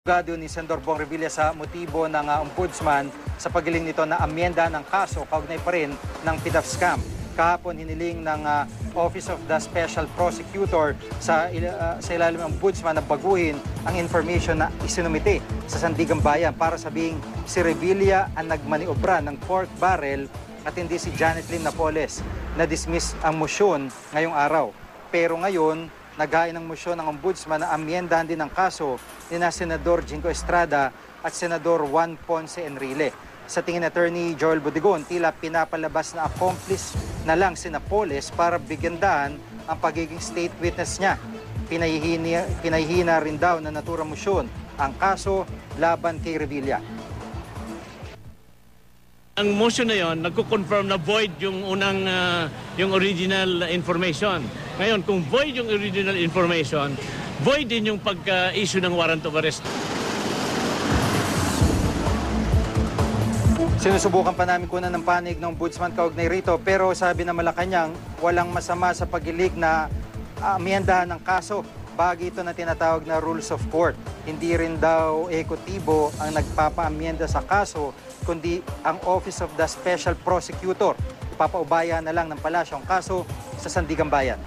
Abogado ni Senador Bong Revilla sa motibo ng ombudsman sa paggiling nito na amyenda ng kaso kaugnay pa rin ng PDAF scam. Kahapon hiniling ng Office of the Special Prosecutor sa ilalim ng ombudsman na baguhin ang information na isinumite sa Sandigan Bayan para sabing si Revilla ang nagmaniobra ng pork barrel at hindi si Janet Lim Napoles. Na-dismiss ang motion ngayong araw. Pero ngayon, naghain ng motion ng ombudsman na amyendahan din ang kaso ni na Senador Jingo Estrada at Senador Juan Ponce Enrile. Sa tingin Attorney Joel Budigon, tila pinapalabas na accomplice na lang si Napoles para bigyan daan ang pagiging state witness niya. Pinahihina rin daw na naturang motion ang kaso laban kay Revilla. Ang motion na yon, nagko-confirm na void yung unang yung original information. Ngayon, kung void yung original information, void din yung pagka-issue ng warrant of arrest. Sinusubukan pa namin kunan ng panig ng ombudsman kaugnay rito, pero sabi ng Malacanang walang masama sa paggilig na amyendahan ng kaso. Bahagi ito na tinatawag na rules of court. Hindi rin daw ekotibo ang nagpapaamyenda sa kaso, kundi ang Office of the Special Prosecutor. Ipapaubaya na lang ng palasyo ang kaso sa Sandigan Bayan.